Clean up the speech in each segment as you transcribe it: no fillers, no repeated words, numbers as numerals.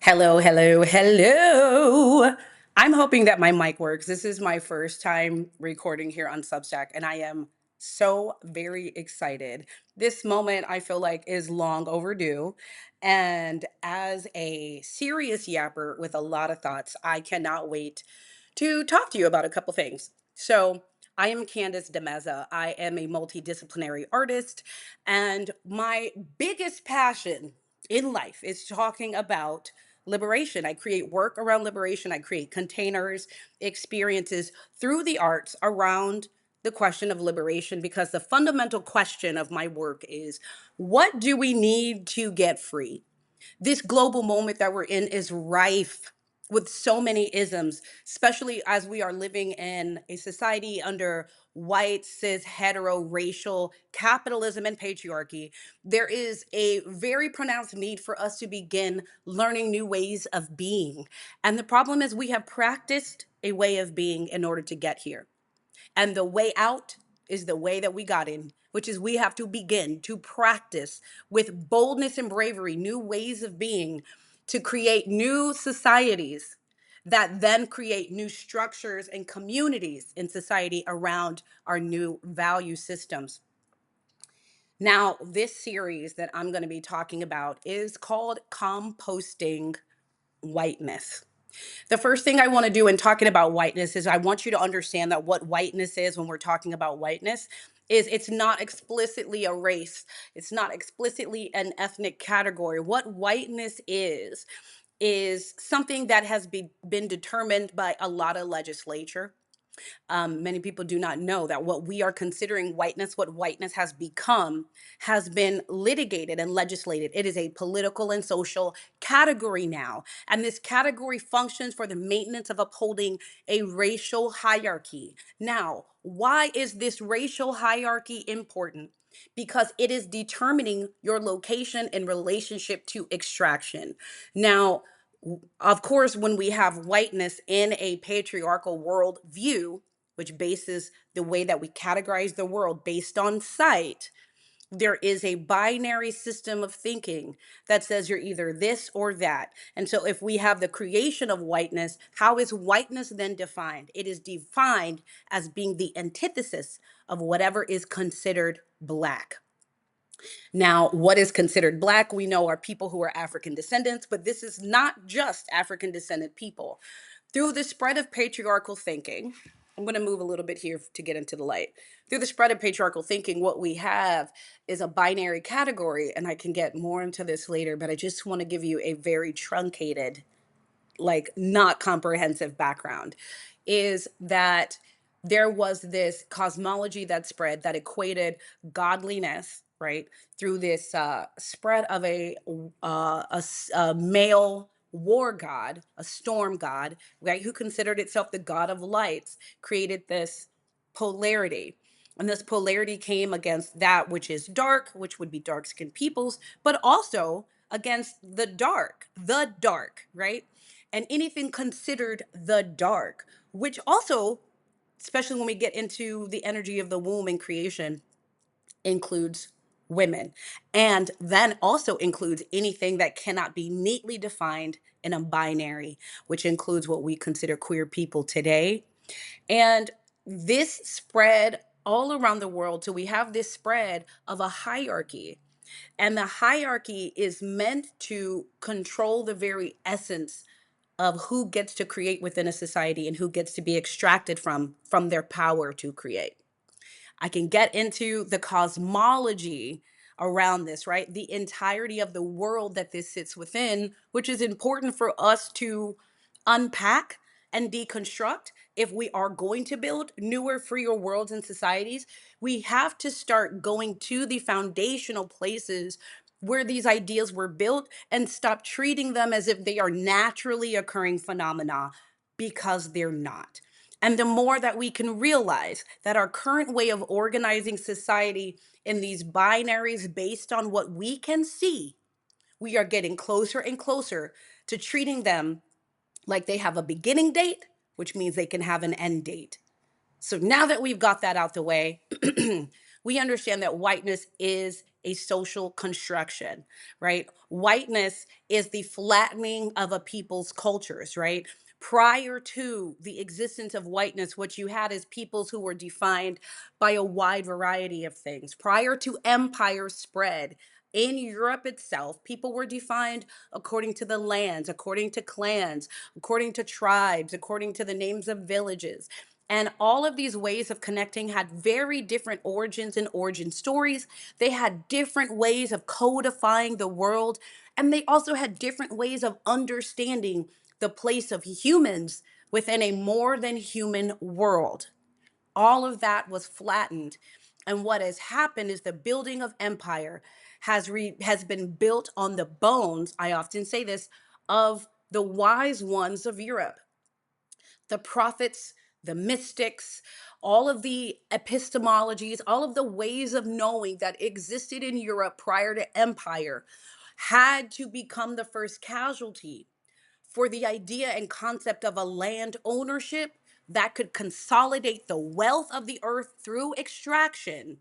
Hello, hello, hello. I'm hoping that my mic works. This is my first time recording here on Substack, and I am so very excited. This moment I feel like is long overdue. And as a serious yapper with a lot of thoughts, I cannot wait to talk to you about a couple things. So, I am Candace DeMeza. I am a multidisciplinary artist, and my biggest passion in life is talking about liberation. I create work around liberation. I create containers, experiences through the arts around the question of liberation because the fundamental question of my work is what do we need to get free? This global moment that we're in is rife with so many isms, especially as we are living in a society under white, cis, hetero, racial capitalism and patriarchy. There is a very pronounced need for us to begin learning new ways of being. And the problem is, we have practiced a way of being in order to get here. And the way out is the way that we got in, which is we have to begin to practice with boldness and bravery new ways of being to create new societies that then create new structures and communities in society around our new value systems. Now, this series that I'm going to be talking about is called Composting Whiteness. The first thing I want to do in talking about whiteness is I want you to understand that what whiteness is when we're talking about whiteness is it's not explicitly a race. It's not explicitly an ethnic category. What whiteness is something that has been determined by a lot of legislature. Many people do not know that what we are considering whiteness, what whiteness has become, has been litigated and legislated. It is a political and social category now. And this category functions for the maintenance of upholding a racial hierarchy. Now, why is this racial hierarchy important? Because it is determining your location in relationship to extraction. Now, of course, when we have whiteness in a patriarchal world view, which bases the way that we categorize the world based on sight, there is a binary system of thinking that says you're either this or that. And so, if we have the creation of whiteness, how is whiteness then defined? It is defined as being the antithesis of whatever is considered black. Now, what is considered black, we know are people who are African descendants, but this is not just African descendant people. Through the spread of patriarchal thinking, I'm going to move a little bit here to get into the light. Through the spread of patriarchal thinking, what we have is a binary category, and I can get more into this later, but I just want to give you a very truncated, like not comprehensive background, is that there was this cosmology that spread that equated godliness, right, through this spread of a male war god, a storm god, right, who considered itself the god of lights, created this polarity. And this polarity came against that which is dark, which would be dark skinned peoples, but also against the dark, right? And anything considered the dark, which also, especially when we get into the energy of the womb and creation, includes women. And then also includes anything that cannot be neatly defined in a binary, which includes what we consider queer people today. And this spread all around the world. So we have this spread of a hierarchy. And the hierarchy is meant to control the very essence of who gets to create within a society and who gets to be extracted from their power to create. I can get into the cosmology around this, right? The entirety of the world that this sits within, which is important for us to unpack and deconstruct. If we are going to build newer, freer worlds and societies, we have to start going to the foundational places where these ideas were built and stop treating them as if they are naturally occurring phenomena, because they're not. And the more that we can realize that our current way of organizing society in these binaries based on what we can see, we are getting closer and closer to treating them like they have a beginning date, which means they can have an end date. So now that we've got that out the way, we understand that whiteness is a social construction, right? Whiteness is the flattening of a people's cultures, right? Prior to the existence of whiteness, what you had is peoples who were defined by a wide variety of things. Prior to empire spread, in Europe itself, people were defined according to the lands, according to clans, according to tribes, according to the names of villages. And all of these ways of connecting had very different origins and origin stories. They had different ways of codifying the world. And they also had different ways of understanding the place of humans within a more than human world. All of that was flattened. And what has happened is the building of empire has been built on the bones, I often say this, of the wise ones of Europe, the prophets, the mystics, all of the epistemologies, all of the ways of knowing that existed in Europe prior to empire had to become the first casualty for the idea and concept of a land ownership that could consolidate the wealth of the earth through extraction,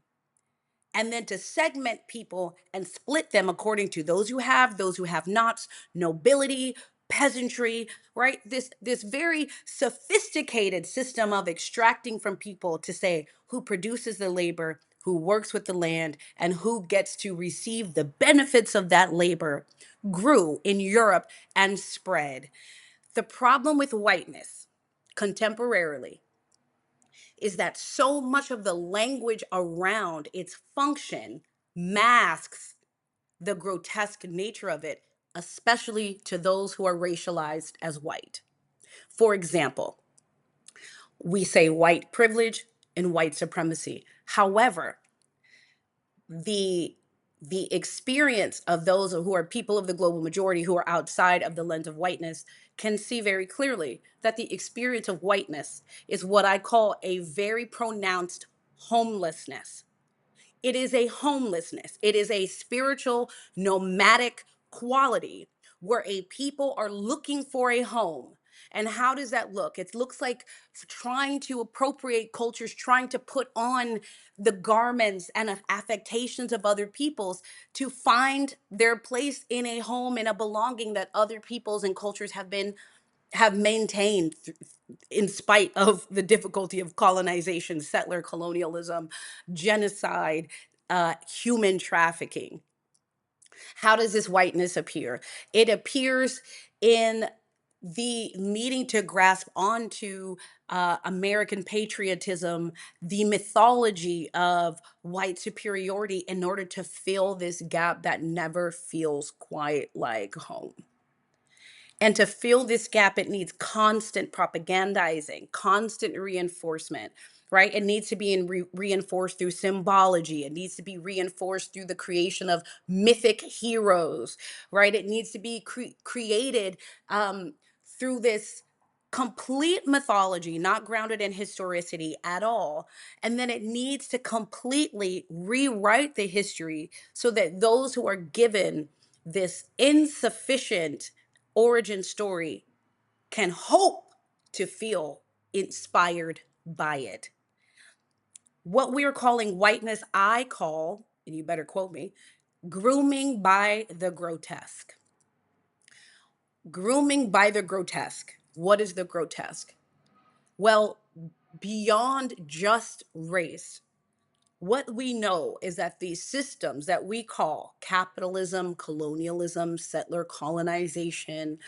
and then to segment people and split them according to those who have not, nobility, peasantry, right? This very sophisticated system of extracting from people to say who produces the labor, who works with the land, and who gets to receive the benefits of that labor grew in Europe and spread. The problem with whiteness contemporarily is that so much of the language around its function masks the grotesque nature of it, especially to those who are racialized as white. For example, we say white privilege and white supremacy. However, the the experience of those who are people of the global majority who are outside of the lens of whiteness can see very clearly that the experience of whiteness is what I call a very pronounced homelessness. It is a homelessness. It is a spiritual nomadic quality where a people are looking for a home. And how does that look? It looks like trying to appropriate cultures, trying to put on the garments and affectations of other peoples to find their place in a home, in a belonging that other peoples and cultures have maintained in spite of the difficulty of colonization, settler colonialism, genocide, human trafficking. How does this whiteness appear? It appears in the needing to grasp onto American patriotism, the mythology of white superiority in order to fill this gap that never feels quite like home. And to fill this gap, it needs constant propagandizing, constant reinforcement, right? It needs to be reinforced through symbology. It needs to be reinforced through the creation of mythic heroes, right? It needs to be created through this complete mythology, not grounded in historicity at all. And then it needs to completely rewrite the history so that those who are given this insufficient origin story can hope to feel inspired by it. What we're calling whiteness, I call, and you better quote me, grooming by the grotesque. Grooming by the grotesque. What is the grotesque? Well, beyond just race, what we know is that these systems that we call capitalism, colonialism, settler colonization,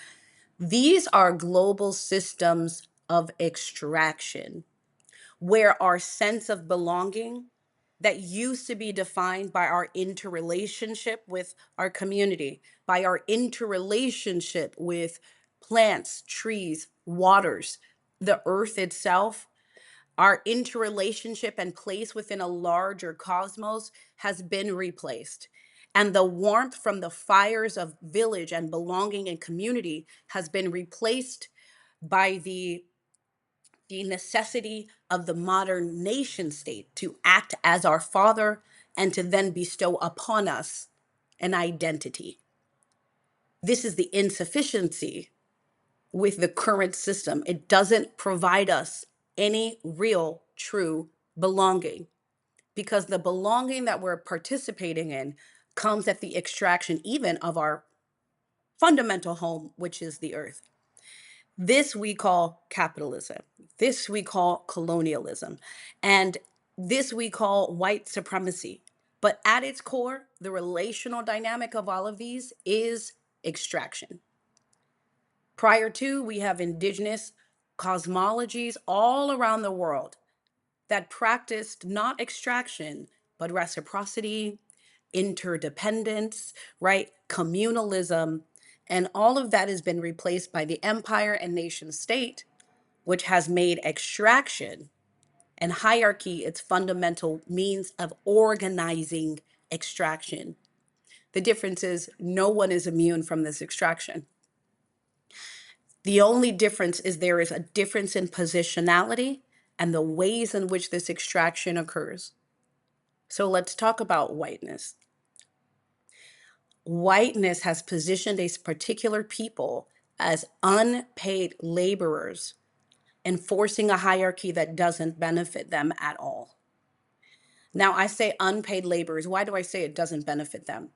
these are global systems of extraction where our sense of belonging that used to be defined by our interrelationship with our community, by our interrelationship with plants, trees, waters, the earth itself, our interrelationship and place within a larger cosmos has been replaced. And the warmth from the fires of village and belonging and community has been replaced by the necessity of the modern nation state to act as our father and to then bestow upon us an identity. This is the insufficiency with the current system. It doesn't provide us any real, true belonging because the belonging that we're participating in comes at the extraction even of our fundamental home, which is the earth. This we call capitalism. This we call colonialism. And this we call white supremacy. But at its core, the relational dynamic of all of these is extraction. Prior to, we have indigenous cosmologies all around the world that practiced not extraction, but reciprocity, interdependence, right? Communalism. And all of that has been replaced by the empire and nation state, which has made extraction and hierarchy its fundamental means of organizing extraction. The difference is no one is immune from this extraction. The only difference is there is a difference in positionality and the ways in which this extraction occurs. So let's talk about whiteness. Whiteness has positioned a particular people as unpaid laborers, enforcing a hierarchy that doesn't benefit them at all. Now, I say unpaid laborers. Why do I say it doesn't benefit them?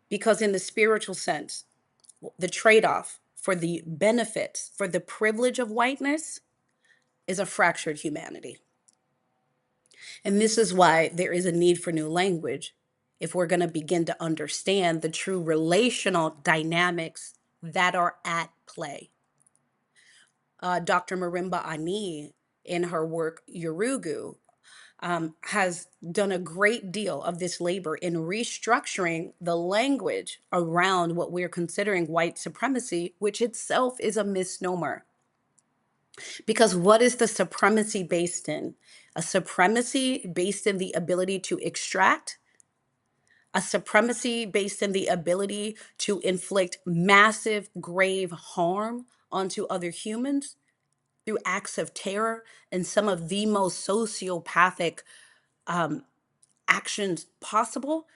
Because, in the spiritual sense, the trade off for the benefits, for the privilege of whiteness, is a fractured humanity. And this is why there is a need for new language if we're going to begin to understand the true relational dynamics that are at play. Dr. Marimba Ani, in her work Yurugu, has done a great deal of this labor in restructuring the language around what we're considering white supremacy, which itself is a misnomer. Because what is the supremacy based in? A supremacy based in the ability to extract, a supremacy based in the ability to inflict massive, grave harm onto other humans through acts of terror and some of the most sociopathic actions possible.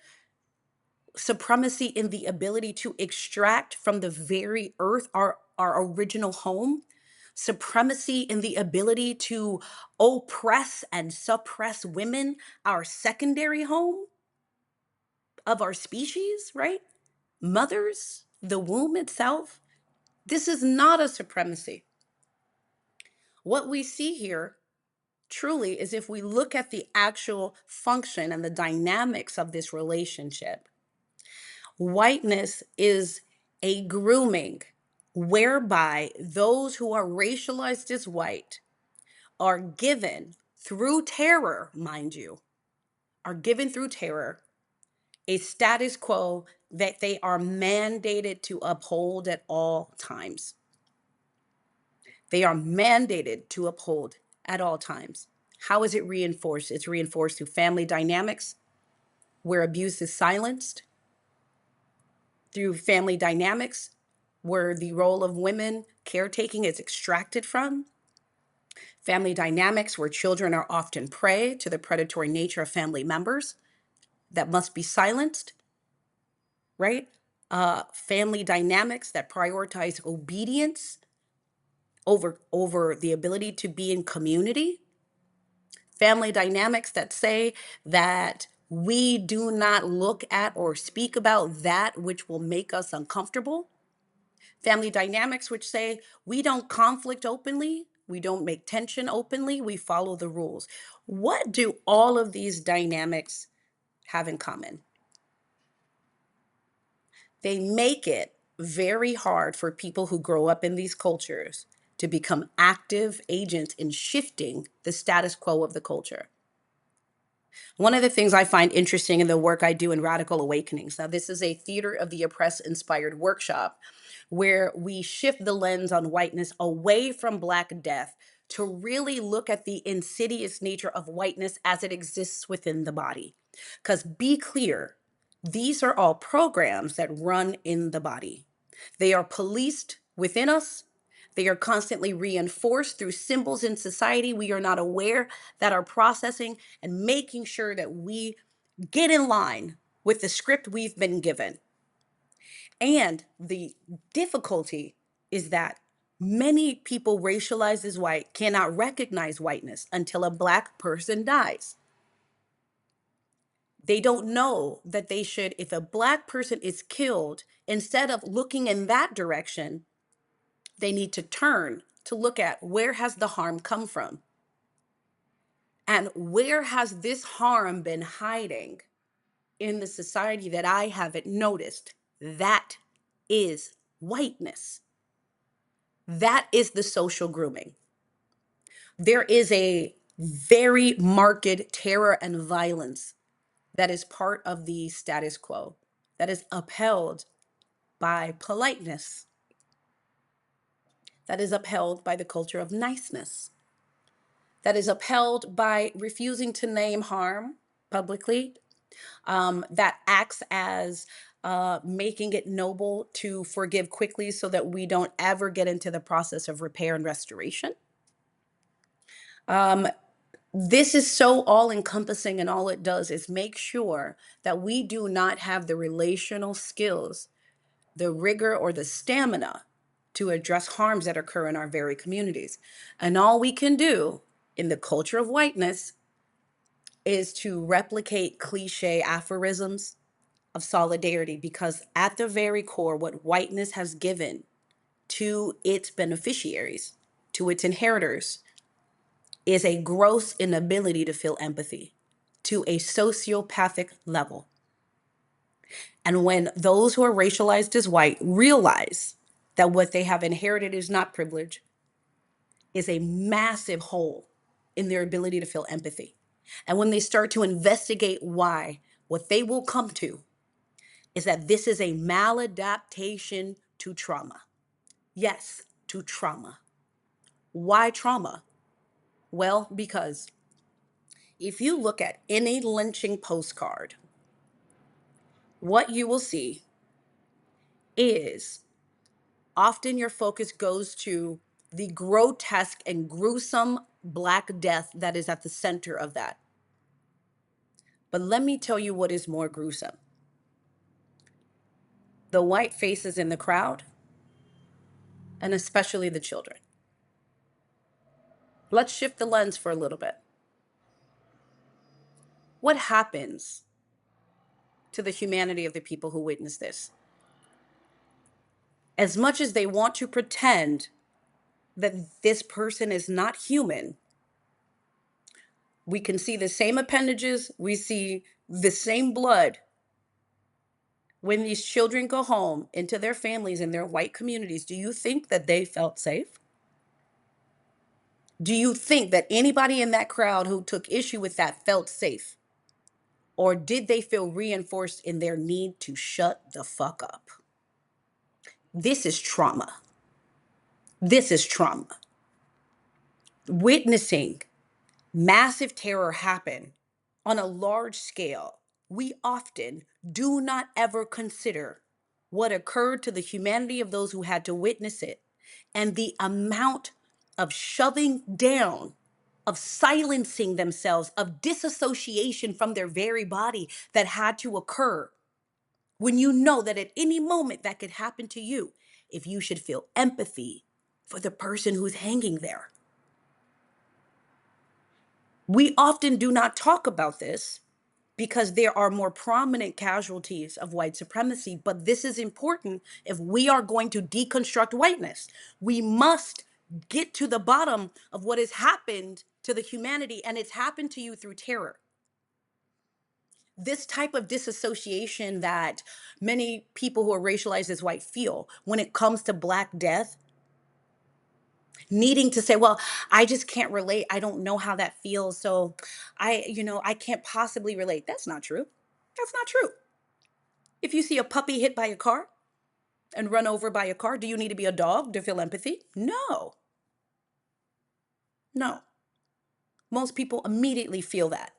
Supremacy in the ability to extract from the very earth, our original home. Supremacy in the ability to oppress and suppress women, our secondary home of our species, right? Mothers, the womb itself. This is not a supremacy. What we see here truly is if we look at the actual function and the dynamics of this relationship, whiteness is a grooming whereby those who are racialized as white are given through terror, mind you, are given through terror a status quo that they are mandated to uphold at all times. They are mandated to uphold at all times. How is it reinforced? It's reinforced through family dynamics, where abuse is silenced, through family dynamics, where the role of women caretaking is extracted from, family dynamics, where children are often prey to the predatory nature of family members that must be silenced, right? Family dynamics that prioritize obedience over the ability to be in community, family dynamics that say that we do not look at or speak about that which will make us uncomfortable, family dynamics which say we don't conflict openly, we don't make tension openly, we follow the rules. What do all of these dynamics have in common? They make it very hard for people who grow up in these cultures to become active agents in shifting the status quo of the culture. One of the things I find interesting in the work I do in Radical Awakenings, now this is a Theater of the Oppressed inspired workshop where we shift the lens on whiteness away from Black death to really look at the insidious nature of whiteness as it exists within the body. Because be clear, these are all programs that run in the body. They are policed within us. They are constantly reinforced through symbols in society we are not aware that are processing and making sure that we get in line with the script we've been given. And the difficulty is that many people racialized as white cannot recognize whiteness until a Black person dies. They don't know that they should, if a Black person is killed, instead of looking in that direction, they need to turn to look at where has the harm come from and where has this harm been hiding in the society that I haven't noticed. That is whiteness. That is the social grooming. There is a very marked terror and violence that is part of the status quo that is upheld by politeness, that is upheld by the culture of niceness, that is upheld by refusing to name harm publicly, that acts as making it noble to forgive quickly so that we don't ever get into the process of repair and restoration. Um, this is so all encompassing, and all it does is make sure that we do not have the relational skills, the rigor, or the stamina to address harms that occur in our very communities. And all we can do in the culture of whiteness is to replicate cliche aphorisms of solidarity, because at the very core, what whiteness has given to its beneficiaries, to its inheritors, is a gross inability to feel empathy to a sociopathic level. And when those who are racialized as white realize that what they have inherited is not privilege, is a massive hole in their ability to feel empathy. And when they start to investigate why, what they will come to is that this is a maladaptation to trauma. Yes, to trauma. Why trauma? Well, because if you look at any lynching postcard, what you will see is often your focus goes to the grotesque and gruesome Black death that is at the center of that. But let me tell you what is more gruesome: the white faces in the crowd, and especially the children. Let's shift the lens for a little bit. What happens to the humanity of the people who witness this? As much as they want to pretend that this person is not human, we can see the same appendages, we see the same blood. When these children go home into their families in their white communities, do you think that they felt safe? Do you think that anybody in that crowd who took issue with that felt safe? Or did they feel reinforced in their need to shut the fuck up? This is trauma. This is trauma. Witnessing massive terror happen on a large scale, we often do not ever consider what occurred to the humanity of those who had to witness it, and the amount of shoving down, of silencing themselves, of disassociation from their very body that had to occur when you know that at any moment that could happen to you, if you should feel empathy for the person who's hanging there. We often do not talk about this because there are more prominent casualties of white supremacy, but this is important if we are going to deconstruct whiteness. We must get to the bottom of what has happened to the humanity, and it's happened to you through terror. This type of disassociation that many people who are racialized as white feel when it comes to Black death, needing to say, well, I just can't relate. I don't know how that feels. So I can't possibly relate. That's not true. That's not true. If you see a puppy hit by a car and run over by a car, do you need to be a dog to feel empathy? No, no. Most people immediately feel that.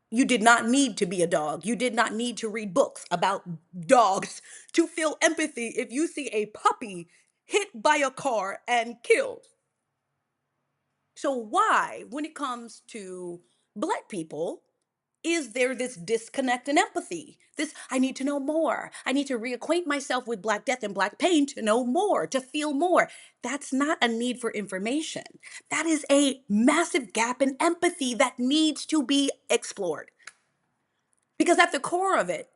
You did not need to be a dog. You did not need to read books about dogs to feel empathy if you see a puppy hit by a car and killed. So, why, when it comes to Black people, is there this disconnect in empathy? This, I need to know more. I need to reacquaint myself with Black death and Black pain to know more, to feel more. That's not a need for information. That is a massive gap in empathy that needs to be explored. Because at the core of it,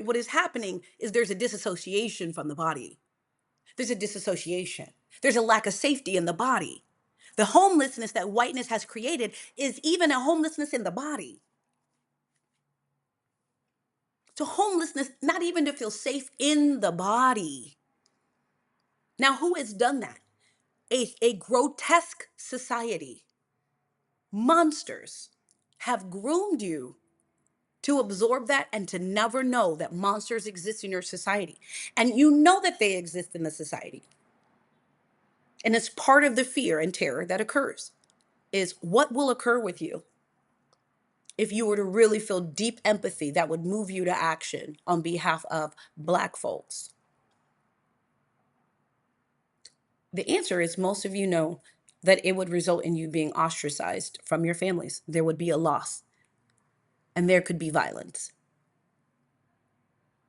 what is happening is there's a disassociation from the body. There's a disassociation. There's a lack of safety in the body. The homelessness that whiteness has created is even a homelessness in the body. To homelessness, not even to feel safe in the body. Now, who has done that? A grotesque society. Monsters have groomed you to absorb that and to never know that monsters exist in your society. And you know that they exist in the society. And it's part of the fear and terror that occurs is what will occur with you if you were to really feel deep empathy that would move you to action on behalf of Black folks. The answer is most of you know that it would result in you being ostracized from your families. There would be a loss and there could be violence.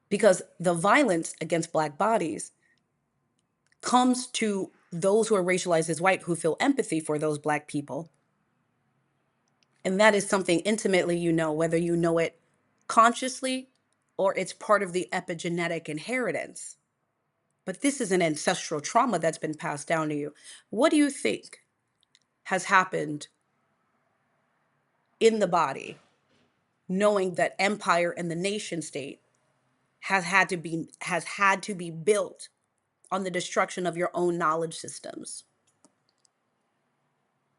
Because the violence against Black bodies comes to those who are racialized as white who feel empathy for those Black people. And that is something intimately you know, whether you know it consciously or it's part of the epigenetic inheritance. But this is an ancestral trauma that's been passed down to you. What do you think has happened in the body, knowing that empire and the nation state has had to be built on the destruction of your own knowledge systems?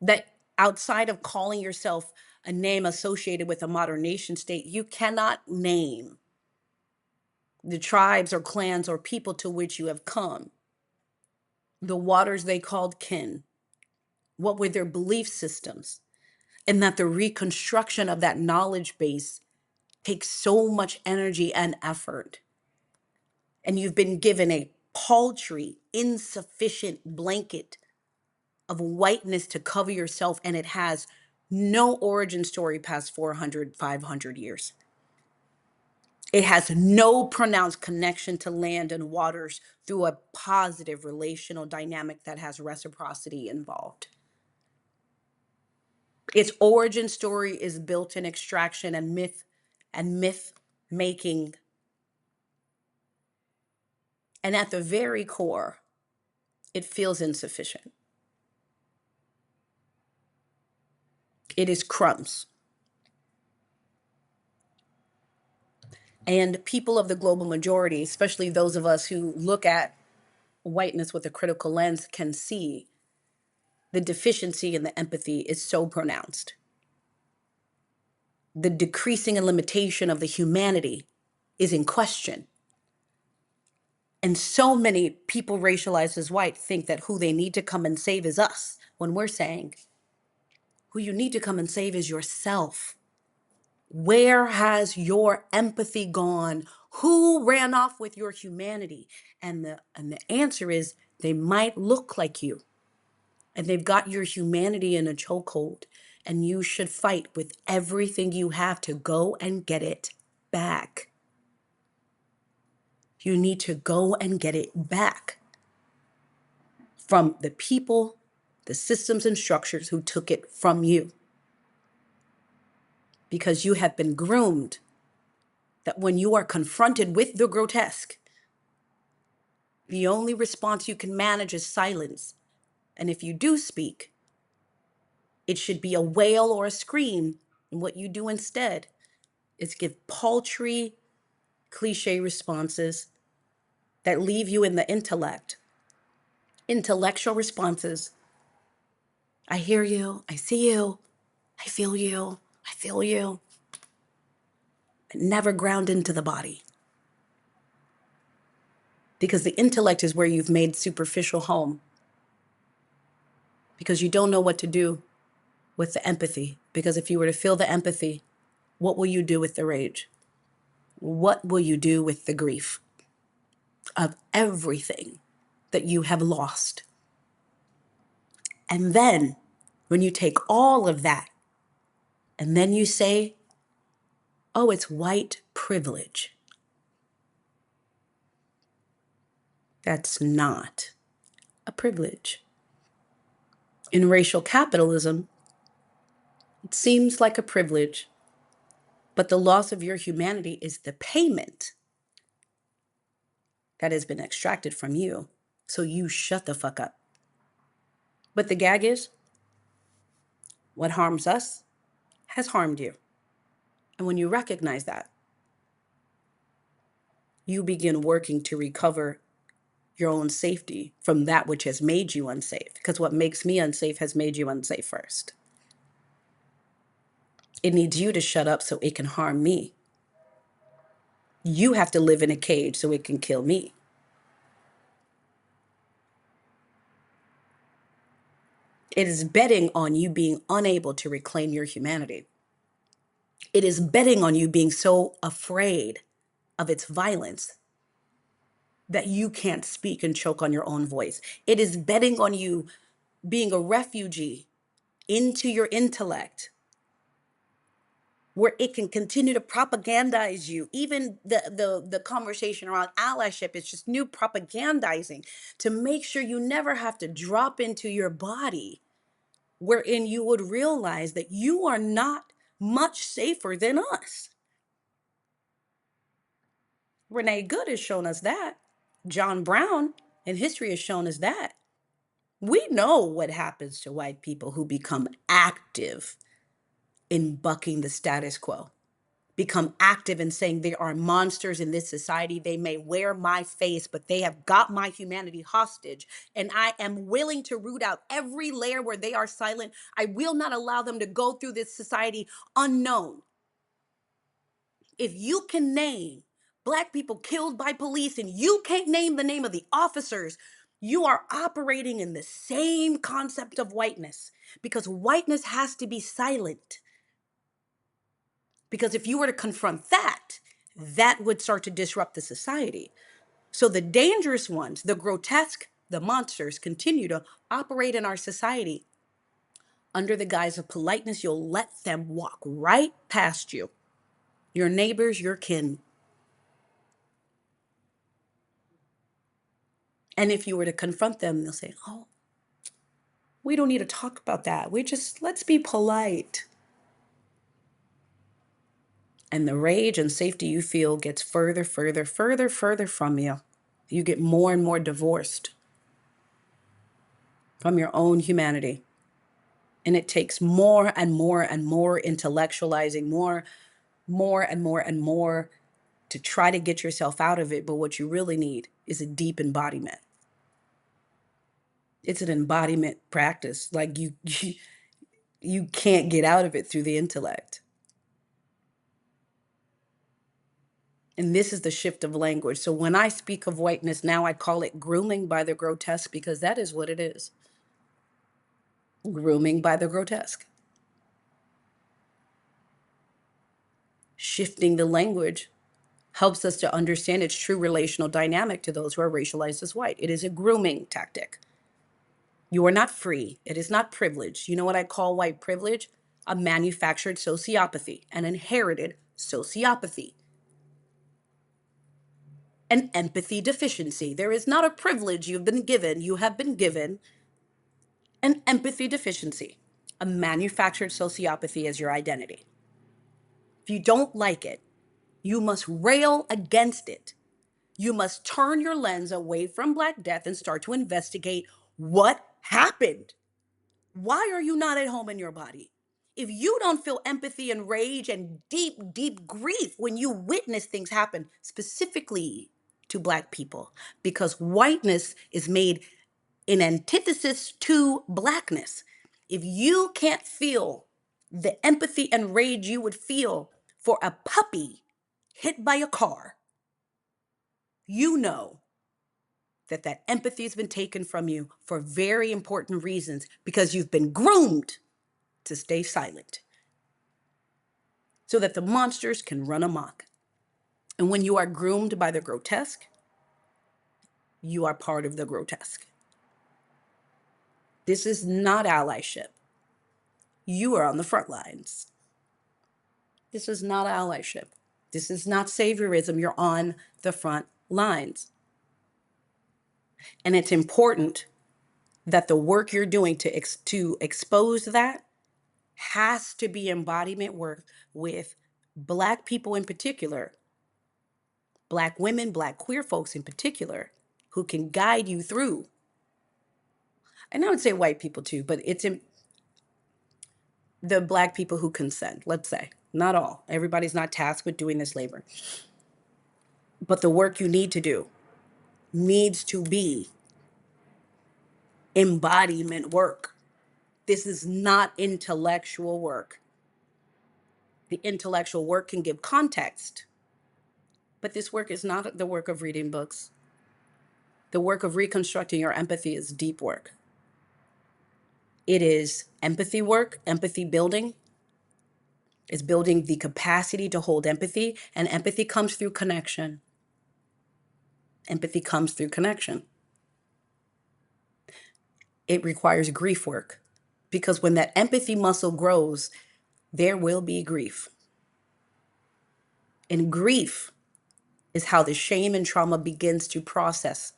That outside of calling yourself a name associated with a modern nation state, you cannot name the tribes or clans or people to which you have come, the waters they called kin, what were their belief systems, and that the reconstruction of that knowledge base takes so much energy and effort. And you've been given a paltry, insufficient blanket of whiteness to cover yourself, and it has no origin story past 400, 500 years. It has no pronounced connection to land and waters through a positive relational dynamic that has reciprocity involved. Its origin story is built in extraction and myth making. And at the very core, it feels insufficient. It is crumbs. And people of the global majority, especially those of us who look at whiteness with a critical lens, can see the deficiency in the empathy is so pronounced. The decreasing and limitation of the humanity is in question. And so many people racialized as white think that who they need to come and save is us, when we're saying who you need to come and save is yourself. Where has your empathy gone? Who ran off with your humanity? And the answer is they might look like you, and they've got your humanity in a chokehold, and you should fight with everything you have to go and get it back. You need to go and get it back from the people, the systems and structures who took it from you. Because you have been groomed that when you are confronted with the grotesque, the only response you can manage is silence. And if you do speak, it should be a wail or a scream. And what you do instead is give paltry, cliche responses that leave you in the intellect. Intellectual responses. I hear you. I see you. I feel you. I feel you. Never ground into the body. Because the intellect is where you've made superficial home. Because you don't know what to do with the empathy. Because if you were to feel the empathy, what will you do with the rage? What will you do with the grief of everything that you have lost? And then when you take all of that and then you say, oh, it's white privilege. That's not a privilege. In racial capitalism, it seems like a privilege But the loss of your humanity is the payment that has been extracted from you. So you shut the fuck up. But the gag is, what harms us has harmed you. And when you recognize that, you begin working to recover your own safety from that which has made you unsafe. Because what makes me unsafe has made you unsafe first. It needs you to shut up so it can harm me. You have to live in a cage so it can kill me. It is betting on you being unable to reclaim your humanity. It is betting on you being so afraid of its violence that you can't speak and choke on your own voice. It is betting on you being a refugee into your intellect where it can continue to propagandize you. Even the conversation around allyship is just new propagandizing to make sure you never have to drop into your body, wherein you would realize that you are not much safer than us. Renee Good has shown us that. John Brown in history has shown us that. We know what happens to white people who become active in bucking the status quo, become active in saying there are monsters in this society. They may wear my face, but they have got my humanity hostage. And I am willing to root out every layer where they are silent. I will not allow them to go through this society unknown. If you can name Black people killed by police and you can't name the name of the officers, you are operating in the same concept of whiteness, because whiteness has to be silent. Because if you were to confront that, that would start to disrupt the society. So the dangerous ones, the grotesque, the monsters, continue to operate in our society under the guise of politeness. You'll let them walk right past you, your neighbors, your kin. And if you were to confront them, they'll say, oh, we don't need to talk about that. Let's be polite. And the rage and safety you feel gets further, further, further, further from you. You get more and more divorced from your own humanity. And it takes more and more and more intellectualizing, more and more and more to try to get yourself out of it. But what you really need is a deep embodiment. It's an embodiment practice. Like you can't get out of it through the intellect. And this is the shift of language. So when I speak of whiteness now, I call it grooming by the grotesque, because that is what it is. Grooming by the grotesque. Shifting the language helps us to understand its true relational dynamic to those who are racialized as white. It is a grooming tactic. You are not free. It is not privilege. You know what I call white privilege? A manufactured sociopathy, an inherited sociopathy, an empathy deficiency. There is not a privilege you've been given. You have been given an empathy deficiency, a manufactured sociopathy as your identity. If you don't like it, you must rail against it. You must turn your lens away from Black Death and start to investigate what happened. Why are you not at home in your body? If you don't feel empathy and rage and deep, deep grief when you witness things happen, specifically to Black people, because whiteness is made in antithesis to Blackness. If you can't feel the empathy and rage you would feel for a puppy hit by a car, you know that empathy has been taken from you for very important reasons, because you've been groomed to stay silent so that the monsters can run amok. And when you are groomed by the grotesque, you are part of the grotesque. This is not allyship. You are on the front lines. This is not allyship. This is not saviorism. You're on the front lines. And it's important that the work you're doing to expose that has to be embodiment work with Black people in particular, Black women, Black queer folks in particular, who can guide you through. And I would say white people too, but it's in the Black people who consent, let's say. Not all. Everybody's not tasked with doing this labor. But the work you need to do needs to be embodiment work. This is not intellectual work. The intellectual work can give context, but this work is not the work of reading books. The work of reconstructing your empathy is deep work. It is empathy work, empathy building. It's building the capacity to hold empathy, and empathy comes through connection. Empathy comes through connection. It requires grief work because when that empathy muscle grows, there will be grief. And grief is how the shame and trauma begins to process.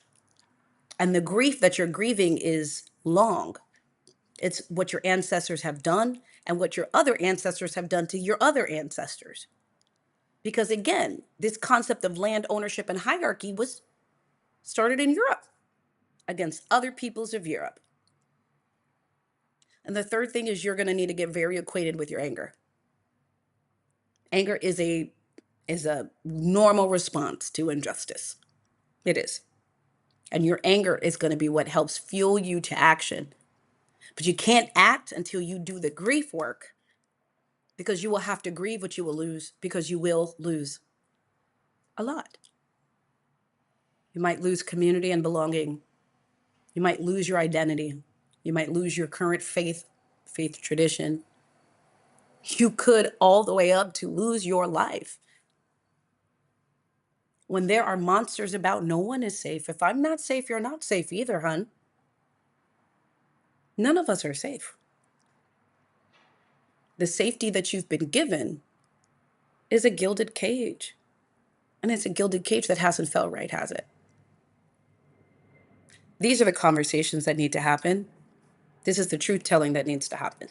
And the grief that you're grieving is long. It's what your ancestors have done and what your other ancestors have done to your other ancestors. Because again, this concept of land ownership and hierarchy was started in Europe against other peoples of Europe. And the third thing is you're going to need to get very acquainted with your anger. Anger is a normal response to injustice. It is. And your anger is going to be what helps fuel you to action. But you can't act until you do the grief work because you will have to grieve what you will lose because you will lose a lot. You might lose community and belonging. You might lose your identity. You might lose your current faith tradition. You could all the way up to lose your life. When there are monsters about, no one is safe. If I'm not safe, you're not safe either, hun. None of us are safe. The safety that you've been given is a gilded cage. And it's a gilded cage that hasn't felt right, has it? These are the conversations that need to happen. This is the truth telling that needs to happen.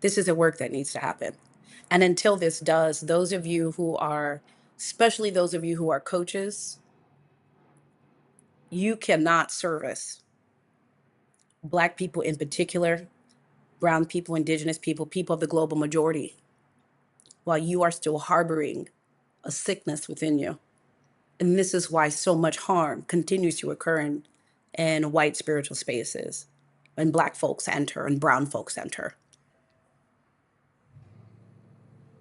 This is the work that needs to happen. And until this does, those of you who are, especially those of you who are coaches, you cannot service Black people in particular, Brown people, Indigenous people, people of the global majority, while you are still harboring a sickness within you. And this is why so much harm continues to occur in white spiritual spaces when Black folks enter and brown folks enter.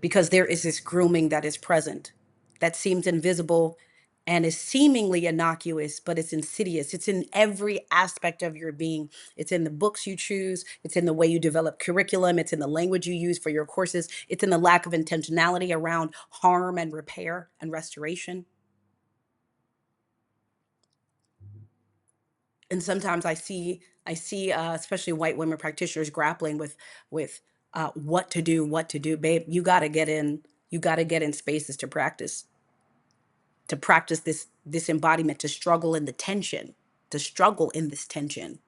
Because there is this grooming that is present that seems invisible and is seemingly innocuous, but it's insidious. It's in every aspect of your being. It's in the books you choose. It's in the way you develop curriculum. It's in the language you use for your courses. It's in the lack of intentionality around harm and repair and restoration. And sometimes I see, especially white women practitioners grappling with what to do. Babe, you got to get in. You got to get in spaces to practice this embodiment, to struggle in the tension, to struggle in this tension.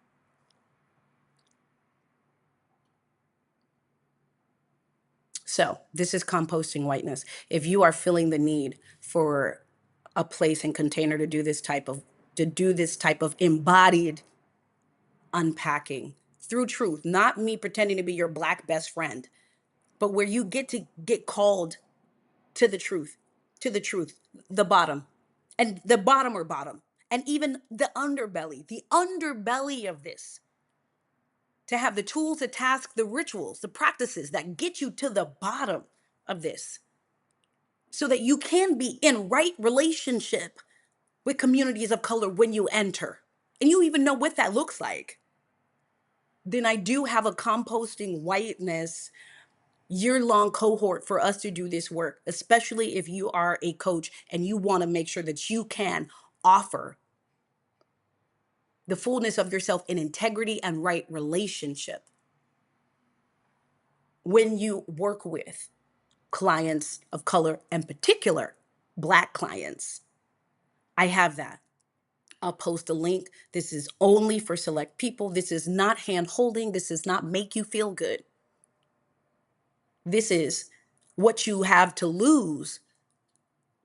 So this is composting whiteness. If you are feeling the need for a place and container to do this type of embodied unpacking through truth, not me pretending to be your Black best friend, but where you get to get called to the truth, to the truth, the bottom, and the bottom or bottom, and even the underbelly of this, to have the tools, the tasks, the rituals, the practices that get you to the bottom of this so that you can be in right relationship with communities of color when you enter. And you even know what that looks like. Then I do have a composting whiteness year-long cohort for us to do this work, especially if you are a coach and you want to make sure that you can offer the fullness of yourself in integrity and right relationship when you work with clients of color, in particular Black clients. I have that. I'll post a link. This is only for select people. This is not hand holding. This is not make you feel good. This is what you have to lose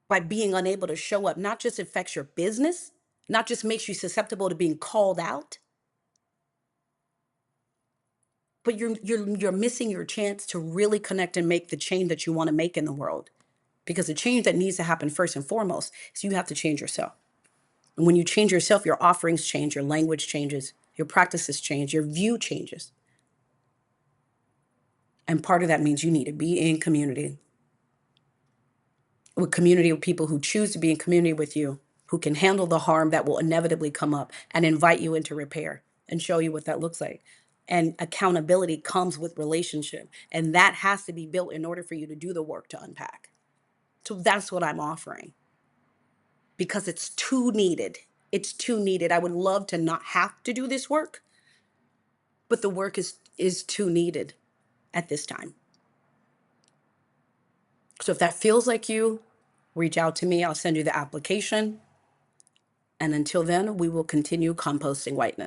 by being unable to show up not just affects your business, not just makes you susceptible to being called out, but you're missing your chance to really connect and make the change that you want to make in the world. Because the change that needs to happen first and foremost is you have to change yourself. And when you change yourself, your offerings change, your language changes, your practices change, your view changes. And part of that means you need to be in community with people who choose to be in community with you, who can handle the harm that will inevitably come up and invite you into repair and show you what that looks like. And accountability comes with relationship. And that has to be built in order for you to do the work to unpack. So that's what I'm offering because it's too needed. It's too needed. I would love to not have to do this work, but the work is too needed at this time. So if that feels like you, reach out to me. I'll send you the application. And until then, we will continue composting whiteness.